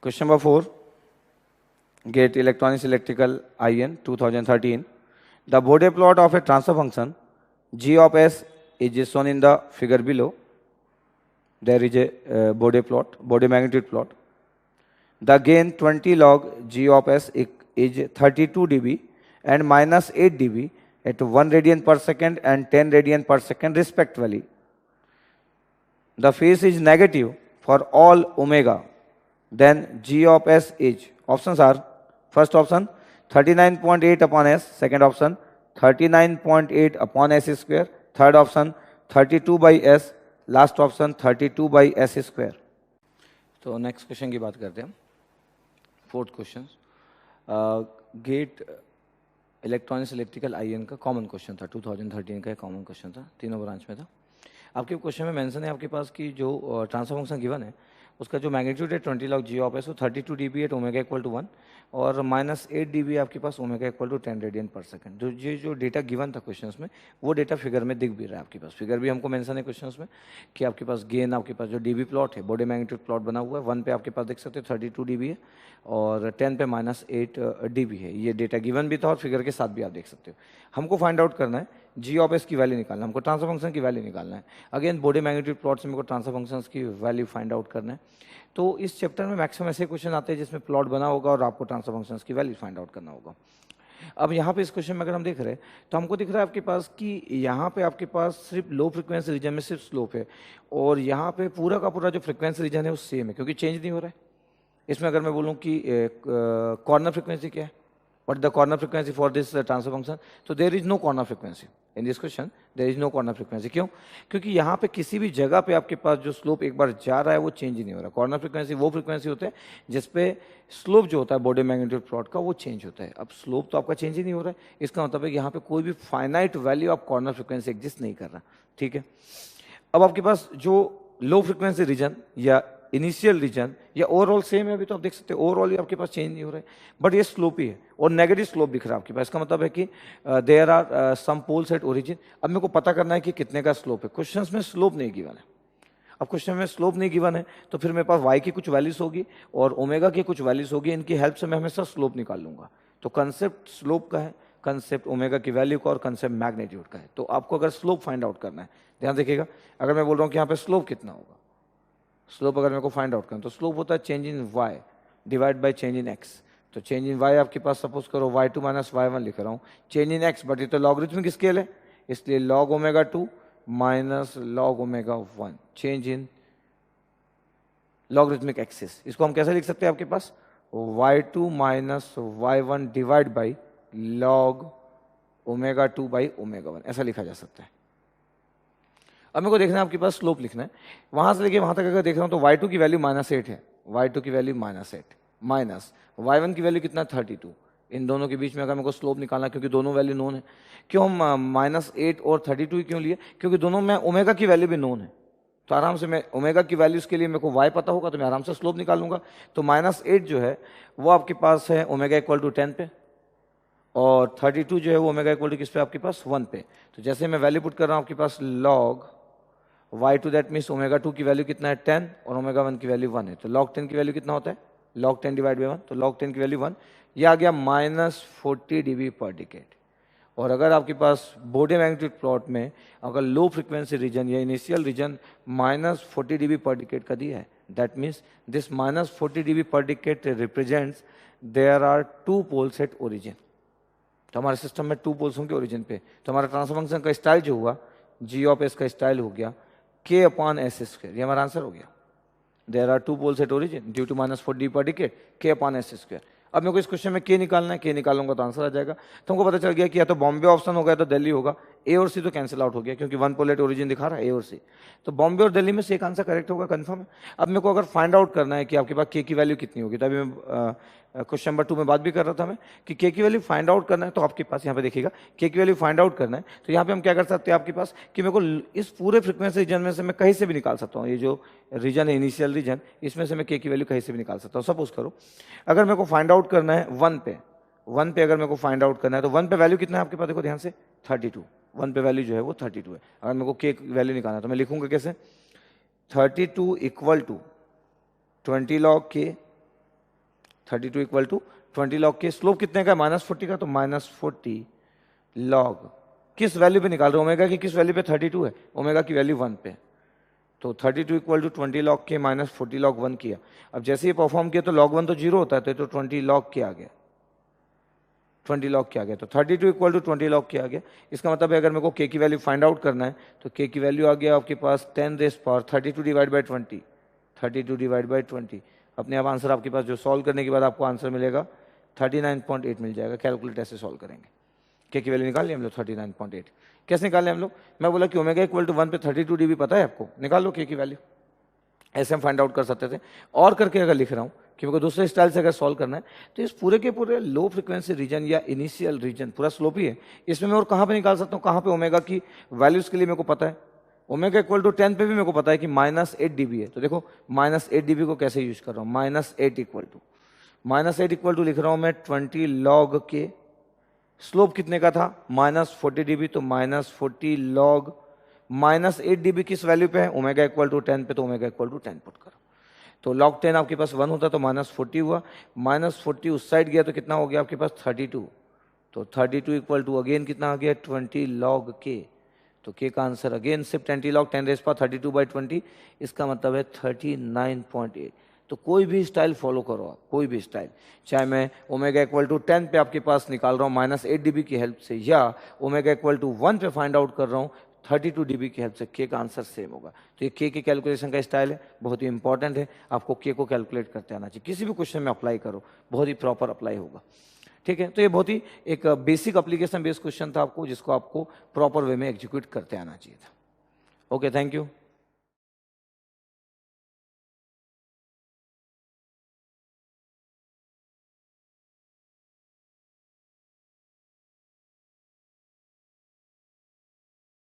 Question number 4, GATE Electronics Electrical IN 2013. The Bode plot of a transfer function g of s is shown in the figure below. There is a Bode plot, Bode magnitude plot. The gain 20 log g of s is 32 dB and minus 8 dB at 1 radian per second and 10 radian per second respectively. The phase is negative for all omega. Then g of s is, options are, first option 39.8 upon s, second option 39.8 upon s square, third option 32 by s, last option 32 by S square. तो next question की बात करते हैं. Fourth question GATE electronics electrical IN का common question था. 2013 का common question था, तीनों ब्रांच में था. आपके क्वेश्चन में मेंशन है आपके पास कि जो ट्रांसफर फंक्शन गिवन है उसका जो मैग्नीट्यूड है 20 लॉग जी ऑफ एस वो 32 dB at omega equal to 1 और माइनस 8 dB आपके पास omega equal to 10 radian per second. जो डेटा गिवन था क्वेश्चंस में वो डेटा फिगर में दिख भी रहा है आपके पास. फिगर भी हमको मेंशन है क्वेश्चंस में कि आपके पास गेन आपके पास जो डीबी प्लॉट है बॉडी मैग्नीट्यूड प्लॉट बना हुआ है. 1 पे आपके पास देख सकते हो 32 dB है और 10 पे माइनस 8 dB है. ये डेटा गिवन भी था और फिगर के साथ भी आप देख सकते हो. हमको फाइंड आउट करना है जी ऑफ एस की वैल्यू निकालना है, हमको ट्रांसफर फंक्शन की वैल्यू निकालना है. अगेन बॉडी मैग्नीट्यूड प्लॉट से हमको ट्रांसफर फंक्शन की वैल्यू फाइंड आउट करना है. तो इस चैप्टर में मैक्सिमम ऐसे क्वेश्चन आते हैं जिसमें प्लॉट बना होगा और आपको ट्रांसफर फंक्शंस की वैल्यू फाइंड आउट करना होगा. अब यहाँ पे इस क्वेश्चन में अगर हम देख रहे हैं तो हमको दिख रहा है आपके पास कि यहाँ पे आपके पास सिर्फ लो फ्रिक्वेंसी रीजन में सिर्फ स्लोप है और यहाँ पे पूरा का पूरा जो फ्रिक्वेंसी रीजन है वो सेम है क्योंकि चेंज नहीं हो रहा है. इसमें अगर मैं बोलूँ कि कॉर्नर फ्रिक्वेंसी क्या है, what the corner frequency for this transfer function, so there is no corner frequency in this question. there is no corner frequency. क्यों? क्योंकि यहाँ पे किसी भी जगह पे आपके पास जो स्लोप एक बार जा रहा है वो चेंज ही नहीं हो रहा. कॉर्नर फ्रिक्वेंसी वो फ्रिक्वेंसी होता है जिसपे स्लोप जो होता है बॉडी मैग्नीट्यूड प्लॉट का वो चेंज होता है. अब स्लोप तो आपका चेंज ही नहीं हो रहा है, इसका मतलब है कि यहाँ पे कोई भी finite value of corner frequency exist नहीं कर रहा. ठीक है. अब आपके पास जो लो फ्रिक्वेंसी रीजन या इनिशियल रीजन या ओवरऑल सेम है. अभी तो आप देख सकते हैं ओवरऑल आपके पास चेंज नहीं हो रहा है बट ये स्लोप ही है और नेगेटिव स्लोप दिख रहा है आपके पास. इसका मतलब है कि there are some poles at origin. अब मेरे को पता करना है कि कितने का स्लोप है. क्वेश्चंस में स्लोप नहीं गिवन है. अब क्वेश्चन में स्लोप नहीं गिवन है तो फिर मेरे पास वाई की कुछ वैल्यूज होगी और ओमेगा की कुछ वैल्यूज होगी. इनकी हेल्प से मैं हमेशा स्लोप निकाल लूंगा. तो कंसेप्ट स्लोप का है, कंसेप्ट ओमेगा की वैल्यू का और कंसेप्ट मैग्नीट्यूड का है. तो आपको अगर स्लोप फाइंड आउट करना है ध्यान देखिएगा. अगर मैं बोल रहा हूँ कि यहाँ पे स्लोप कितना होगा, स्लोप अगर मेरे को फाइंड आउट करना तो स्लोप होता है change in Y divide by change in X. तो चेंज इन वाई आपके पास सपोज करो y2 माइनस y1 लिख रहा हूँ. चेंज इन एक्स बट ये तो लॉगरिथमिक स्केल है इसलिए log omega 2 minus log omega 1 change in logarithmic axis. इसको हम कैसे लिख सकते हैं आपके पास y2 minus y1 divide by log omega 2 by omega 1 ऐसा लिखा जा सकता है. अब मेरे को देखना है आपके पास स्लोप लिखना है. वहां से लेके वहां तक अगर देख रहा हूं तो y2 की वैल्यू -8 है, y2 की वैल्यू -8 माइनस y1 की वैल्यू कितना 32. इन दोनों के बीच में अगर मेरे को स्लोप निकालना क्योंकि दोनों वैल्यू नोन है. क्यों हम -8 और 32 क्यों लिए? क्योंकि दोनों में ओमेगा की वैल्यू भी नोन है. तो आराम से मैं ओमेगा की वैल्यूज के लिए मेरे को y पता होगा तो मैं आराम से स्लोप निकाल लूंगा. तो -8 जो है वो आपके पास है ओमेगा इक्वल टू 10 पे और 32 जो है वो ओमेगा इक्वल टू किस पे आपके पास 1 पे. तो जैसे मैं वैल्यू पुट कर रहा हूँ आपके पास log y2 that means omega 2 की वैल्यू कितना है 10 और ओमेगा 1 की वैल्यू 1 है. तो log 10 की वैल्यू कितना होता है log 10 डिवाइड बाई 1. तो log 10 की वैल्यू 1. ये आ गया -40 dB पर डिकेड. और अगर आपके पास बॉडी मैग्नीट्यूड प्लॉट में अगर लो फ्रिक्वेंसी रीजन या initial region -40 dB per decade का दिया है that means this -40 dB per decade represents there are 2 poles at origin. तो हमारे सिस्टम में 2 पोल्स होंगे ओरिजिन पे. तो हमारा ट्रांसफर फंक्शन का स्टाइल जो हुआ जी ऑफ एस का स्टाइल हो गया k अपॉन एस स्क्वायर. ये हमारा आंसर हो गया. There are 2 poles at origin due to -40 dB per decade k upon S square. अब मेरे को इस क्वेश्चन में k निकालना है, k निकालूंगा तो आंसर आ जाएगा. तो हमको पता चल गया कि या तो बॉम्बे ऑप्शन होगा या तो दिल्ली होगा. ए और सी तो कैंसिल आउट हो गया क्योंकि 1 पोल एट ओरिजिन दिखा रहा है ए और सी. तो बॉम्बे और दिल्ली में से एक आंसर करेक्ट होगा कंफर्म है. अब मेरे को अगर फाइंड आउट करना है कि आपके पास k की वैल्यू कितनी होगी, तभी मैं क्वेश्चन नंबर 2 में बात भी कर रहा था मैं कि k की वैल्यू फाइंड आउट करना है. तो आपके पास यहाँ पे देखिएगा k की वैल्यू फाइंड आउट करना है तो यहाँ पे हम क्या कर सकते हैं आपके पास कि मेरे को इस पूरे फ्रिक्वेंसी रीजन में से मैं कहीं से भी निकाल सकता हूँ. ये जो रीजन है इनिशियल रीजन इसमें से मैं k की वैल्यू कहीं से भी निकाल सकता हूँ. सपोज करो अगर मेरे को फाइंड आउट करना है 1 पे अगर मेरे को फाइंड आउट करना है तो 1 पे वैल्यू कितना है आपके पास देखो ध्यान से 32. 1 पे वैल्यू जो है वो 32 है. अगर मेरे को k की वैल्यू निकालना है तो मैं लिखूंगा कैसे 32 equal to 20 log k 32 equal to 20 log K. Slope कितने का है? -40 का, तो -40 लॉग किस वैल्यू पे निकाल रहे हो? ओमेगा की किस वैल्यू पे? 32 है, ओमेगा की वैल्यू 1 पे। तो 32 इक्वल टू 20 लॉग के -40 लॉग 1 किया। अब जैसे ही परफॉर्म किया तो log 1 तो 0 होता है, तो 20 लॉग के आ गया, 20 लॉग के आ गया। तो 32 इक्वल टू 20 लॉग के आ गया। इसका मतलब है अगर मेरे को k की वैल्यू फाइंड आउट करना है तो k की वैल्यू आ गया आपके पास 10 rays power 32 divide by 20, 32 divide by 20। अपने आप आंसर आपके पास जो सॉल्व करने के बाद आपको आंसर मिलेगा 39.8 मिल जाएगा। कैलकुलेट ऐसे सॉल्व करेंगे। k की वैल्यू निकाल लिया हम लोग 39.8। कैसे निकाले हम लोग? मैं बोला कि ओमेगा इक्वल टू 1 पे 32 dB पता है आपको, निकाल लो k की वैल्यू। ऐसे हम फाइंड आउट कर सकते थे। और करके अगर लिख रहा हूँ कि मेरे को दूसरे स्टाइल से अगर सॉल्व करना है तो इस पूरे के पूरे लो फ्रिक्वेंसी रीजन या इनिशियल रीजन पूरा स्लोप ही है, इसमें मैं और कहाँ पे निकाल सकता हूँ? कहाँ पे ओमेगा की वैल्यूज के लिए मेरे को पता है। ओमेगा इक्वल टू 10 पे भी मेरे को पता है कि -8 dB है। तो देखो -8 dB को कैसे यूज कर रहा हूँ, -8 इक्वल टू लिख रहा हूँ मैं 20 लॉग के। स्लोप कितने का था? -40 dB, तो -40 लॉग -8 dB किस वैल्यू पे है? ओमेगा इक्वल टू 10 पे, तो ओमेगा इक्वल टू 10 पुट करो। तो log 10 आपके पास 1 होता तो -40 हुआ, -40 उस साइड गया तो कितना हो गया आपके पास? 32। तो 32 इक्वल टू अगेन कितना आ गया? 20 लॉग के। तो के का आंसर अगेन सिर्फ 20 लॉग 10 रेज़ पावर 32 बाई 20, इसका मतलब है 39.8। तो कोई भी स्टाइल फॉलो करो आप, कोई भी स्टाइल, चाहे मैं ओमेगा इक्वल टू 10 पे आपके पास निकाल रहा हूँ -8 dB की हेल्प से, या ओमेगा इक्वल टू 1 पे फाइंड आउट कर रहा हूँ 32 dB की हेल्प से, के का आंसर सेम होगा। तो ये के की कैलकुलेशन का स्टाइल है, बहुत ही इंपॉर्टेंट है। आपको के को कैलकुलेट करते आना चाहिए, किसी भी क्वेश्चन में अप्लाई करो, बहुत ही प्रॉपर अप्लाई होगा। ठीक है, तो ये बहुत ही एक बेसिक एप्लीकेशन बेस्ड क्वेश्चन था आपको, जिसको आपको प्रॉपर वे में एग्जीक्यूट करते आना चाहिए था। Okay, thank you.